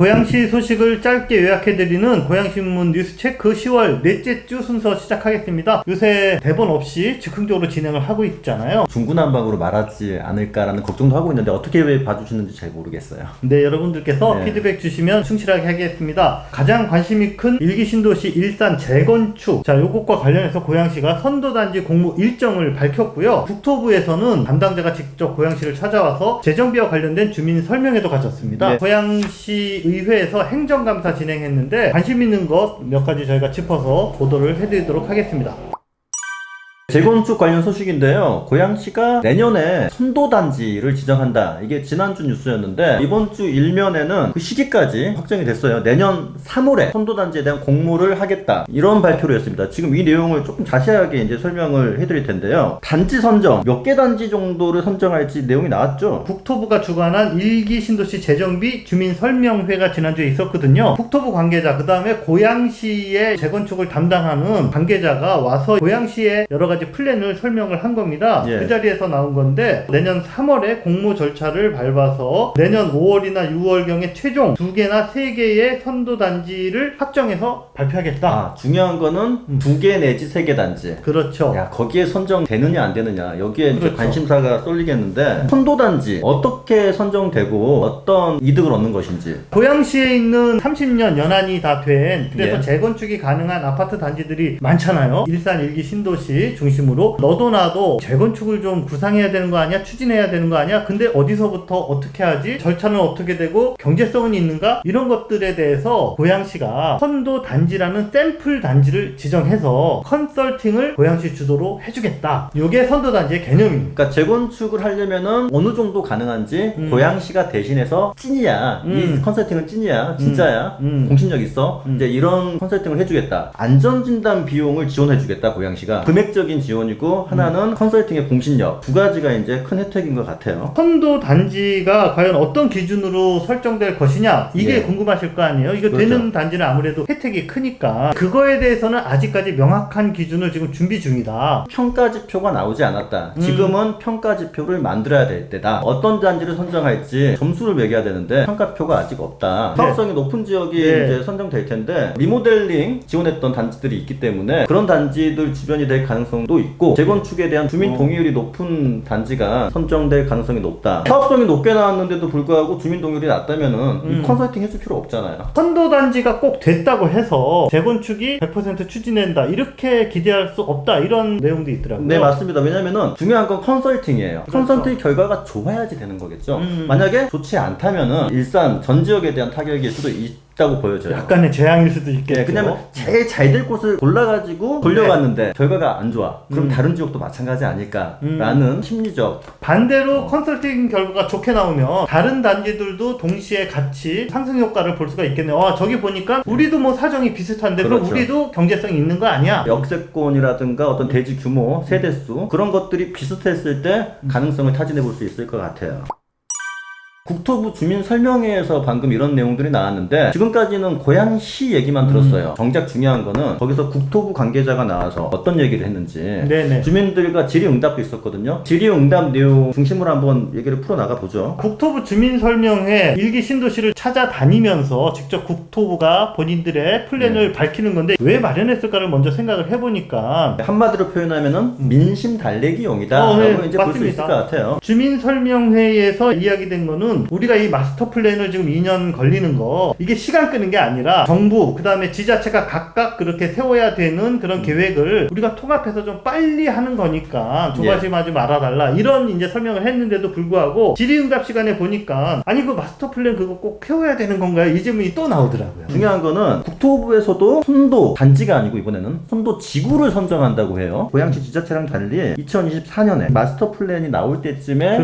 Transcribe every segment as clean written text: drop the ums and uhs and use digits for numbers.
고양시 소식을 짧게 요약해드리는 고양신문 뉴스체크 10월 넷째 주 순서 시작하겠습니다. 요새 대본 없이 즉흥적으로 진행을 하고 있잖아요. 중구난방으로 말하지 않을까라는 걱정도 하고 있는데 어떻게 봐주시는지 잘 모르겠어요. 네, 여러분들께서 피드백 주시면 충실하게 하겠습니다. 가장 관심이 큰 일기신도시 일산 재건축, 자, 요것과 관련해서 고양시가 선도단지 공모 일정을 밝혔고요. 국토부에서는 담당자가 직접 고양시를 찾아와서 재정비와 관련된 주민 설명회도 가졌습니다. 고양시 의회에서 행정감사 진행했는데 관심 있는 것 몇 가지 저희가 짚어서 보도를 해드리도록 하겠습니다. 재건축 관련 소식인데요. 고양시가 내년에 선도단지를 지정한다. 이게 지난주 뉴스였는데 이번 주 일면에는 그 시기까지 확정이 됐어요. 내년 3월에 선도단지에 대한 공모를 하겠다. 이런 발표를 했습니다. 지금 이 내용을 조금 자세하게 이제 설명을 해드릴 텐데요. 단지 선정, 몇 개 단지 정도를 선정할지 내용이 나왔죠. 국토부가 주관한 일기 신도시 재정비 주민 설명회가 지난주에 있었거든요. 국토부 관계자, 그 다음에 고양시의 재건축을 담당하는 관계자가 와서 고양시의 여러 가지 플랜을 설명을 한 겁니다. 그 자리에서 나온 건데 내년 3월에 공모 절차를 밟아서 내년 5월이나 6월경에 최종 2개나 3개의 선도단지를 확정해서 발표하겠다. 중요한 거는 2개 내지 3개 단지. 그렇죠. 야, 거기에 선정되느냐 안 되느냐 여기에 그렇죠. 이제 관심사가 쏠리겠는데 선도단지 어떻게 선정되고 어떤 이득을 얻는 것인지. 고양시에 있는 30년 연한이 다 된, 그래서 재건축이 가능한 아파트 단지들이 많잖아요. 일산 일기 신도시 중심으로 너도 나도 재건축을 좀 구상해야 되는 거 아니야? 추진해야 되는 거 아니야? 근데 어디서부터 어떻게 하지? 절차는 어떻게 되고 경제성은 있는가? 이런 것들에 대해서 고양시가 선도 단지라는 샘플 단지를 지정해서 컨설팅을 고양시 주도로 해주겠다. 이게 선도 단지의 개념입니다. 그러니까 재건축을 하려면은 어느 정도 가능한지 고양시가 대신해서 찐이야. 이 컨설팅은 찐이야. 진짜야. 공신력 있어. 이제 이런 컨설팅을 해주겠다. 안전진단 비용을 지원해주겠다. 고양시가. 금액적인 지원이고 하나는 컨설팅의 공신력. 두 가지가 이제 큰 혜택인 것 같아요. 선도 단지가 과연 어떤 기준으로 설정될 것이냐, 이게 궁금하실 거 아니에요. 이거 그렇죠. 되는 단지는 아무래도 혜택이 크니까 그거에 대해서는 아직까지 명확한 기준을 지금 준비 중이다. 평가지표가 나오지 않았다. 지금은 평가지표를 만들어야 될 때다. 어떤 단지를 선정할지 점수를 매겨야 되는데 평가표가 아직 없다. 사업성이 높은 지역이 이제 선정될 텐데 리모델링 지원했던 단지들이 있기 때문에 그런 단지들 주변이 될 가능성도 있고 재건축에 대한 주민 동의율이 높은 단지가 선정될 가능성이 높다. 사업성이 높게 나왔는데도 불구하고 주민 동의율이 낮다면은 컨설팅 해줄 필요 없잖아요. 선도 단지가 꼭 됐다고 해서 재건축이 100% 추진된다 이렇게 기대할 수 없다 이런 내용도 있더라고요. 네, 맞습니다. 왜냐면은 중요한 건 컨설팅이에요. 그렇죠. 컨설팅 결과가 좋아야지 되는 거겠죠. 만약에 좋지 않다면은 일산 전 지역에 대한 타격일 수도 있다고 보여져요. 약간의 재앙일 수도 있겠죠. 왜냐면 제일 잘 될 곳을 골라가지고 돌려갔는데 결과가 안 좋아. 그럼 다른 지역도 마찬가지 아닐까라는 심리적. 반대로 컨설팅 결과가 좋게 나오면 다른 단지들도 동시에 같이 상승 효과를 볼 수가 있겠네요. 저기 보니까 우리도 뭐 사정이 비슷한데 그럼 우리도 경제성이 있는 거 아니야? 역세권이라든가 어떤 대지 규모, 세대수 그런 것들이 비슷했을 때 가능성을 타진해 볼 수 있을 것 같아요. 국토부 주민설명회에서 방금 이런 내용들이 나왔는데 지금까지는 고양시 얘기만 들었어요. 정작 중요한 거는 거기서 국토부 관계자가 나와서 어떤 얘기를 했는지 주민들과 질의응답도 있었거든요. 질의응답 내용 중심으로 한번 얘기를 풀어나가 보죠. 국토부 주민설명회 일기 신도시를 찾아다니면서 직접 국토부가 본인들의 플랜을 밝히는 건데 왜 마련했을까를 먼저 생각을 해보니까 한마디로 표현하면은 민심 달래기용이다 라고 이제 볼 수 있을 것 같아요. 주민설명회에서 이야기된 거는 우리가 이 마스터 플랜을 지금 2년 걸리는 거 이게 시간 끄는 게 아니라 정부 그 다음에 지자체가 각각 그렇게 세워야 되는 그런 계획을 우리가 통합해서 좀 빨리 하는 거니까 조바심하지 말아달라 이런 이제 설명을 했는데도 불구하고 질의응답 시간에 보니까 아니 그 마스터 플랜 그거 꼭 세워야 되는 건가요? 이 질문이 또 나오더라고요. 중요한 거는 국토부에서도 선도 단지가 아니고 이번에는 선도 지구를 선정한다고 해요. 고양시 지자체랑 달리 2024년에 마스터 플랜이 나올 때쯤에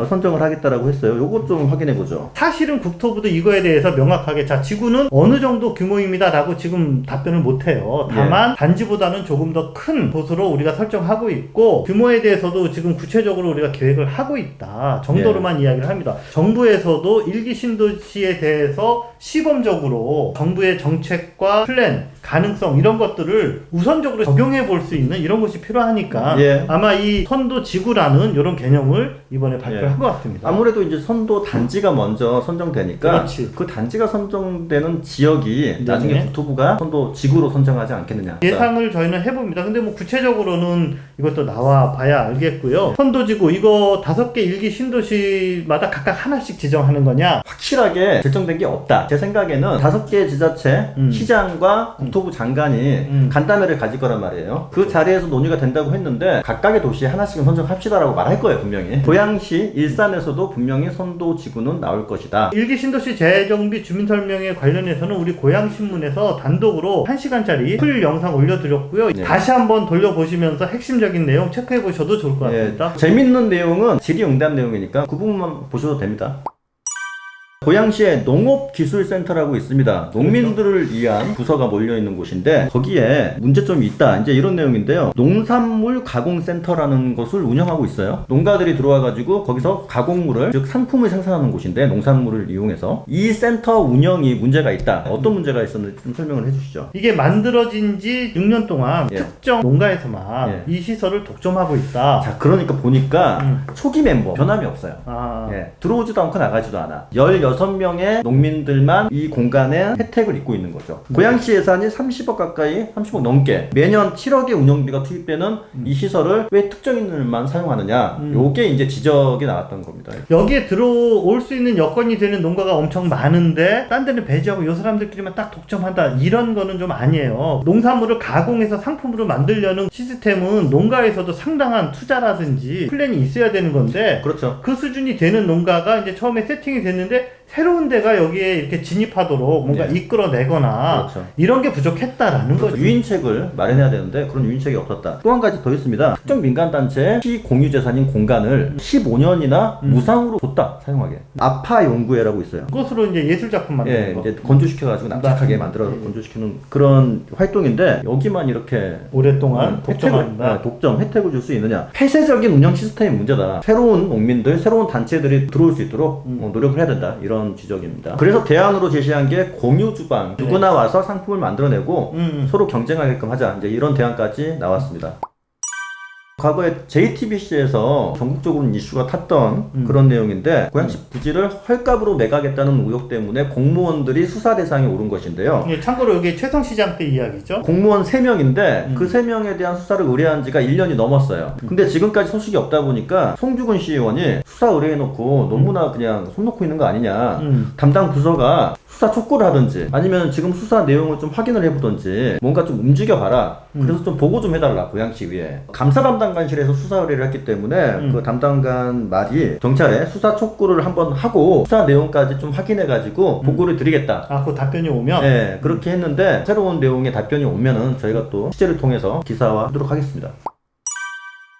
선정을 하겠다라고 했어요. 요것 좀 확인해보죠. 사실은 국토부도 이거에 대해서 명확하게 자 지구는 어느 정도 규모입니다 라고 지금 답변을 못해요. 다만 단지보다는 조금 더 큰 곳으로 우리가 설정하고 있고 규모에 대해서도 지금 구체적으로 우리가 계획을 하고 있다 정도로만 이야기를 합니다. 정부에서도 일기 신도시에 대해서 시범적으로 정부의 정책과 플랜, 가능성 이런 것들을 우선적으로 적용해 볼 수 있는 이런 것이 필요하니까 아마 이 선도 지구라는 이런 개념을 이번에 발표한 것 같습니다. 아무래도 이제 선도 기본적으로 단지가 먼저 선정되니까 그렇지. 그 단지가 선정되는 지역이 나중에 국토부가 선도 지구로 선정하지 않겠느냐. 예상을 저희는 해봅니다. 근데 뭐 구체적으로는 이것도 나와 봐야 알겠고요. 선도지구 이거 5개 일기 신도시마다 각각 하나씩 지정하는 거냐? 확실하게 결정된 게 없다. 제 생각에는 5개 지자체, 시장과 국토부 장관이 간담회를 가질 거란 말이에요. 그 자리에서 논의가 된다고 했는데 각각의 도시에 하나씩은 선정합시다라고 말할 거예요, 분명히. 고양시, 일산에서도 분명히 선도지구는 나올 것이다. 일기 신도시 재정비 주민설명에 관련해서는 우리 고양신문에서 단독으로 1시간짜리 풀 영상 올려드렸고요. 네. 다시 한번 돌려보시면서 핵심적인 내용 체크해보셔도 좋을 것 같습니다. 재밌는 내용은 질의응답 내용이니까 그 부분만 보셔도 됩니다. 고양시에 농업기술센터라고 있습니다. 농민들을 위한 부서가 몰려있는 곳인데 거기에 문제점이 있다. 이제 이런 내용인데요. 농산물 가공센터라는 것을 운영하고 있어요. 농가들이 들어와가지고 거기서 가공물을, 즉 상품을 생산하는 곳인데 농산물을 이용해서 이 센터 운영이 문제가 있다. 어떤 문제가 있었는지 좀 설명을 해주시죠. 이게 만들어진 지 6년 동안 특정 농가에서만 이 시설을 독점하고 있다. 자, 그러니까 보니까 초기 mem버 변함이 없어요. 들어오지도 않고 나가지도 않아. 16명의 농민들만 이 공간에 혜택을 입고 있는 거죠. 고양시 예산이 30억 가까이, 30억 넘게 매년 7억의 운영비가 투입되는 이 시설을 왜 특정인들만 사용하느냐, 요게 이제 지적이 나왔던 겁니다. 여기에 들어올 수 있는 여건이 되는 농가가 엄청 많은데 딴 데는 배제하고 이 사람들끼리만 딱 독점한다, 이런 거는 좀 아니에요. 농산물을 가공해서 상품으로 만들려는 시스템은 농가에서도 상당한 투자라든지 플랜이 있어야 되는 건데, 그렇죠. 그 수준이 되는 농가가 이제 처음에 세팅이 됐는데 새로운 데가 여기에 이렇게 진입하도록 뭔가 이끌어내거나 그렇죠. 이런 게 부족했다라는 거죠. 유인책을 마련해야 되는데 그런 유인책이 없었다. 또 한 가지 더 있습니다. 특정 민간단체의 시공유재산인 공간을 15년이나 무상으로 줬다, 사용하게. 아파연구회라고 있어요. 그것으로 이제 예술작품 만드는 거. 이제 건조시켜가지고 납작하게 만들어서 건조시키는 그런 활동인데 여기만 이렇게 오랫동안 독점한다. 독점 혜택을 줄 수 있느냐. 폐쇄적인 운영 시스템이 문제다. 새로운 농민들, 새로운 단체들이 들어올 수 있도록 노력을 해야 된다. 이런 지적입니다. 그래서 대안으로 제시한 게 공유주방. 누구나 와서 상품을 만들어내고 서로 경쟁하게끔 하자. 이제 이런 대안까지 나왔습니다. 과거에 JTBC에서 전국적으로 이슈가 탔던 그런 내용인데 고양시 부지를 헐값으로 매각했다는 의혹 때문에 공무원들이 수사 대상에 오른 것인데요. 참고로 이게 최성시장 때 이야기죠. 공무원 3명인데 그 3명에 대한 수사를 의뢰한 지가 1년이 넘었어요. 근데 지금까지 소식이 없다 보니까 송주근 시의원이 수사 의뢰해놓고 너무나 그냥 손 놓고 있는 거 아니냐. 담당 부서가 수사 촉구를 하든지 아니면 지금 수사 내용을 좀 확인을 해보든지 뭔가 좀 움직여봐라. 그래서 좀 보고 좀 해달라, 고양시위에. 감사 담당관실에서 수사 의뢰를 했기 때문에 그 담당관 말이 경찰에 수사 촉구를 한번 하고 수사 내용까지 좀 확인해가지고 보고를 드리겠다. 그 답변이 오면? 네, 그렇게 했는데 새로운 내용의 답변이 오면은 저희가 또 취재를 통해서 기사화하도록 하겠습니다.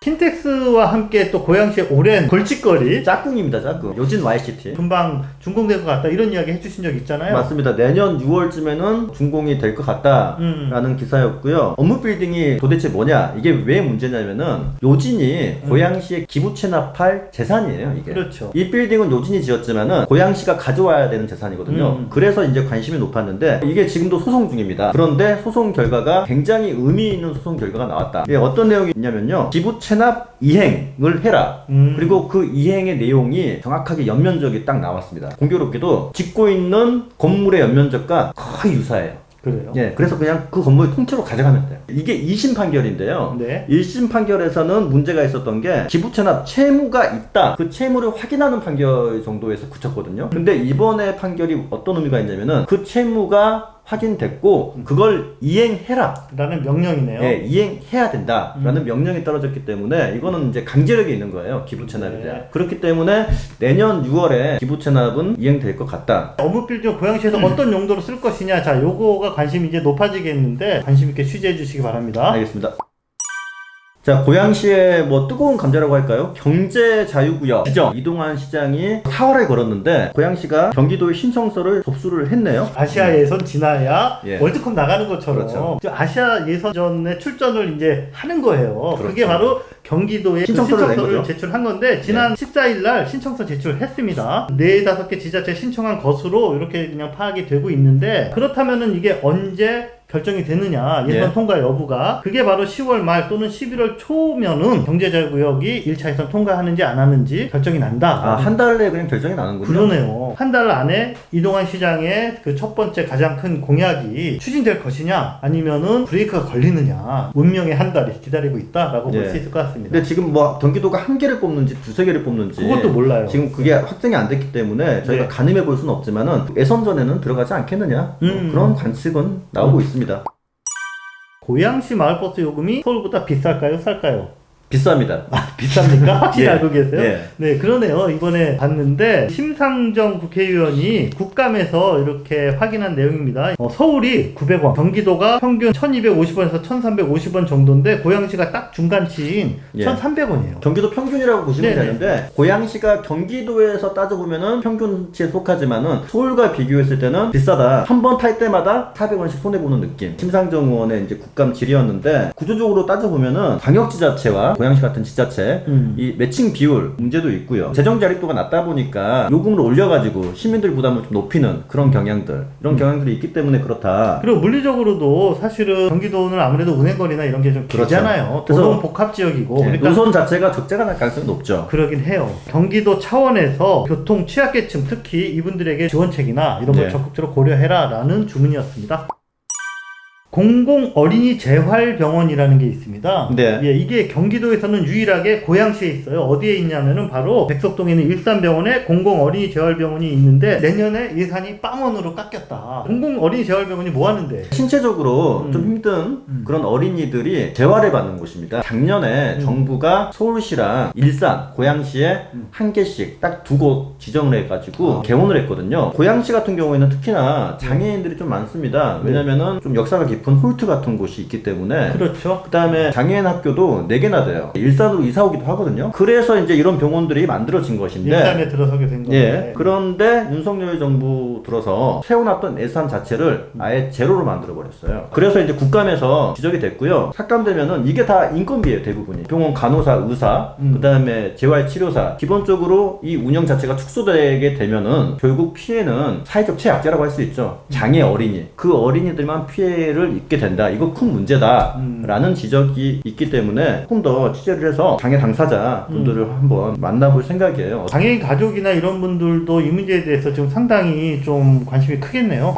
킨텍스와 함께 또 고양시의 오랜 골칫거리, 짝꿍입니다, 짝꿍. 요진 YCT. 금방 준공될 것 같다, 이런 이야기 해주신 적 있잖아요. 맞습니다. 내년 6월쯤에는 준공이 될 것 같다라는 기사였고요. 업무 빌딩이 도대체 뭐냐, 이게 왜 문제냐면은 요진이 고양시에 기부 체납할 재산이에요, 이게. 그렇죠. 이 빌딩은 요진이 지었지만은 고양시가 가져와야 되는 재산이거든요. 그래서 이제 관심이 높았는데 이게 지금도 소송 중입니다. 그런데 소송 결과가 굉장히 의미 있는 소송 결과가 나왔다. 이게 어떤 내용이 있냐면요, 기부 체납 이행을 해라. 그리고 그 이행의 내용이 정확하게 연면적이 딱 나왔습니다. 공교롭게도 짓고 있는 건물의 연면적과 거의 유사해요. 그래요? 예, 그래서 그냥 그 건물 통째로 가져가면 돼요. 이게 2심 판결인데요. 네. 1심 판결에서는 문제가 있었던 게 기부채납 채무가 있다, 그 채무를 확인하는 판결 정도에서 그쳤거든요. 근데 이번에 판결이 어떤 의미가 있냐면은 그 채무가 확인됐고 그걸 이행해라 라는 명령이네요. 네, 이행해야 된다 라는 명령이 떨어졌기 때문에 이거는 이제 강제력이 있는 거예요, 기부채납에 대한. 그렇기 때문에 내년 6월에 기부채납은 이행될 것 같다. 업무 빌딩 고양시에서 어떤 용도로 쓸 것이냐, 자, 요거가 관심이 이제 높아지겠는데 관심 있게 취재해 주시기 바랍니다. 알겠습니다. 자, 고양시의 뭐 뜨거운 감자라고 할까요? 경제자유구역 지정 이동환 시장이 사활을 걸었는데 고양시가 경기도에 신청서를 접수를 했네요. 아시아 예선 지나야 예. 월드컵 나가는 것처럼 그렇죠. 아시아 예선전에 출전을 이제 하는 거예요. 그렇죠. 그게 바로 경기도에 신청서를 낸 신청서를 거죠. 제출한 건데 지난 14일 날 신청서 제출했습니다. 4-5개 지자체 신청한 것으로 이렇게 그냥 파악이 되고 있는데 그렇다면은 이게 언제 결정이 되느냐 예산 예. 통과 여부가 그게 바로 10월 말 또는 11월 초면은 경제자유구역이 1차 예산 통과하는지 안 하는지 결정이 난다. 아, 한 달 내에 그냥 결정이 나는군요. 그러네요. 한 달 안에 이동환 시장의 그 첫 번째 가장 큰 공약이 추진될 것이냐 아니면은 브레이크가 걸리느냐 운명의 한 달이 기다리고 있다라고 볼 수 있을 것 같습니다. 근데 지금 뭐 경기도가 한 개를 뽑는지 두세 개를 뽑는지 그것도 몰라요. 지금 그게 확정이 안 됐기 때문에 저희가 네. 가늠해 볼 수는 없지만은 예선전에는 들어가지 않겠느냐 그런 관측은 나오고 있습니다. 고양시 마을버스 요금이 서울보다 비쌀까요? 쌀까요? 비쌉니다. 비쌉니까? 확실히 예. 알고 계세요? 예. 네, 그러네요. 이번에 봤는데 심상정 국회의원이 국감에서 이렇게 확인한 내용입니다. 서울이 900원, 경기도가 평균 1250원에서 1350원 정도인데 고양시가 딱 중간치인 예. 1300원이에요. 경기도 평균이라고 보시면 네네. 되는데 고양시가 경기도에서 따져보면은 평균치에 속하지만은 서울과 비교했을 때는 비싸다. 한 번 탈 때마다 400원씩 손해보는 느낌. 심상정 의원의 이제 국감 질의였는데 구조적으로 따져보면은 광역지자체와 고양시 같은 지자체 이 매칭 비율 문제도 있고요. 재정 자립도가 낮다 보니까 요금을 올려가지고 시민들 부담을 좀 높이는 그런 경향들 이런 경향들이 있기 때문에 그렇다. 그리고 물리적으로도 사실은 경기도는 아무래도 운행거리나 이런 게 좀 그렇죠. 길잖아요. 그래서 도로는 복합 지역이고 네, 그러니까 노선 자체가 적재가 날 가능성이 높죠. 그러긴 해요. 경기도 차원에서 교통 취약계층 특히 이분들에게 지원책이나 이런 걸 네. 적극적으로 고려해라 라는 주문이었습니다. 공공 어린이 재활병원이라는 게 있습니다. 네. 예, 이게 경기도에서는 유일하게 고양시에 있어요. 어디에 있냐면은 바로 백석동에 있는 일산병원에 공공 어린이 재활병원이 있는데 내년에 예산이 빵원으로 깎였다. 공공 어린이 재활병원이 뭐 하는데? 신체적으로 좀 힘든 그런 어린이들이 재활을 받는 곳입니다. 작년에 정부가 서울시랑 일산, 고양시에 한 개씩 딱 두 곳 지정을 해가지고 개원을 했거든요. 고양시 같은 경우에는 특히나 장애인들이 좀 많습니다. 왜냐면은 좀 역사가 깊은 홀트 같은 곳이 있기 때문에. 그렇죠. 그 다음에 장애인 학교도 4개나 돼요. 일산으로 이사 오기도 하거든요. 그래서 이제 이런 병원들이 만들어진 것인데. 일산에 들어서게 된 건데. 예. 그런데 윤석열 정부 들어서 세워놨던 예산 자체를 아예 제로로 만들어버렸어요. 그래서 이제 국감에서 지적이 됐고요. 삭감되면은 이게 다 인건비예요, 대부분이. 병원 간호사, 의사, 그 다음에 재활치료사. 기본적으로 이 운영 자체가 축소되게 되면은 결국 피해는 사회적 최약자라고 할 수 있죠. 장애 어린이. 그 어린이들만 피해를 입게 된다. 이거 큰 문제다. 라는 지적이 있기 때문에 조금 더 취재를 해서 장애 당사자 분들을 한번 만나볼 생각이에요. 장애인 가족이나 이런 분들도 이 문제에 대해서 지금 상당히 좀 관심이 크겠네요.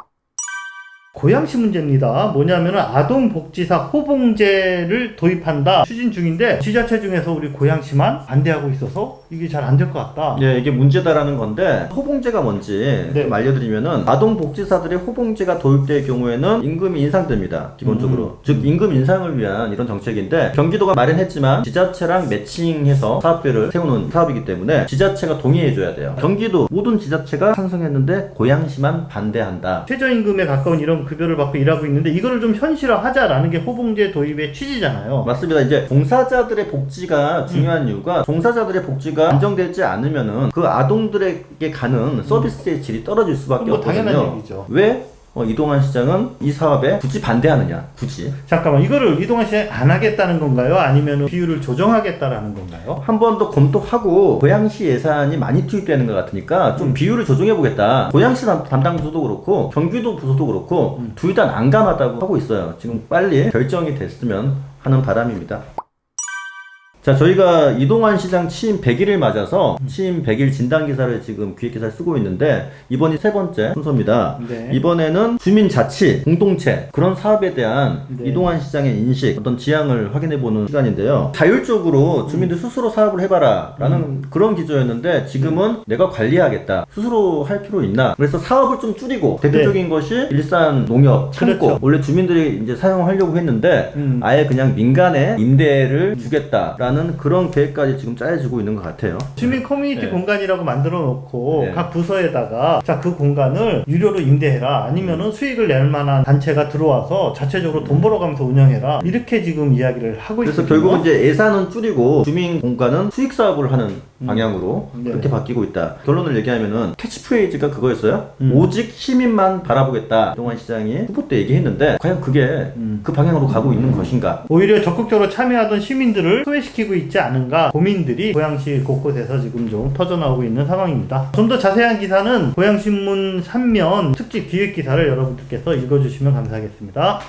고양시 문제입니다. 뭐냐면은 아동복지사 호봉제를 도입한다 추진 중인데 지자체 중에서 우리 고양시만 반대하고 있어서 이게 잘 안 될 것 같다. 예, 이게 문제다라는 건데 호봉제가 뭔지 네. 좀 알려드리면은 아동복지사들의 호봉제가 도입될 경우에는 임금이 인상됩니다. 기본적으로. 즉 임금 인상을 위한 이런 정책인데 경기도가 마련했지만 지자체랑 매칭해서 사업비를 세우는 사업이기 때문에 지자체가 동의해줘야 돼요. 경기도 모든 지자체가 찬성했는데 고양시만 반대한다. 최저임금에 가까운 이런 급여를 받고 일하고 있는데 이거를 좀 현실화하자라는 게 호봉제 도입의 취지잖아요. 맞습니다. 이제 종사자들의 복지가 중요한 이유가 종사자들의 복지가 안정되지 않으면은 그 아동들에게 가는 서비스의 질이 떨어질 수밖에 뭐 없거든요. 당연한 얘기죠. 왜 이동환 시장은 이 사업에 굳이 반대하느냐? 굳이 잠깐만 이거를 이동환 시장이 안 하겠다는 건가요? 아니면 비율을 조정하겠다라는 건가요? 한 번 더 검토하고 고양시 예산이 많이 투입되는 것 같으니까 좀 비율을 조정해보겠다. 고양시 담당 부서도 그렇고 경기도 부서도 그렇고 둘 다 난감하다고 하고 있어요. 지금 빨리 결정이 됐으면 하는 바람입니다. 자, 저희가 이동환 시장 취임 100일을 맞아서 취임 100일 진단기사를 지금 기획기사를 쓰고 있는데 이번이 세 번째 순서입니다. 네. 이번에는 주민자치, 공동체 그런 사업에 대한 네. 이동환 시장의 인식, 어떤 지향을 확인해보는 시간인데요. 자율적으로 주민들 스스로 사업을 해봐라 라는 그런 기조였는데 지금은 내가 관리하겠다. 스스로 할 필요 있나? 그래서 사업을 좀 줄이고 대표적인 것이 일산 농협, 창고. 그렇죠. 원래 주민들이 이제 사용하려고 했는데 아예 그냥 민간에 임대를 주겠다라는 그런 계획까지 지금 짜여지고 있는 것 같아요. 주민 커뮤니티 네. 공간이라고 만들어 놓고 네. 각 부서에다가 자, 그 공간을 유료로 임대해라. 아니면은 수익을 낼 만한 단체가 들어와서 자체적으로 돈 벌어가면서 운영해라. 이렇게 지금 이야기를 하고 있거든요. 그래서 결국은 이제 예산은 줄이고 주민 공간은 수익 사업을 하는 방향으로 네. 그렇게 바뀌고 있다. 결론을 얘기하면은 캐치프레이즈가 그거였어요. 오직 시민만 바라보겠다. 그동안 시장이 후보 때 얘기했는데 과연 그게 그 방향으로 가고 있는 것인가? 오히려 적극적으로 참여하던 시민들을 소외시키고 있지 않은가 고민들이 고양시 곳곳에서 지금 좀 터져나오고 있는 상황입니다. 좀 더 자세한 기사는 고양신문 3면 특집 기획 기사를 여러분들께서 읽어주시면 감사하겠습니다.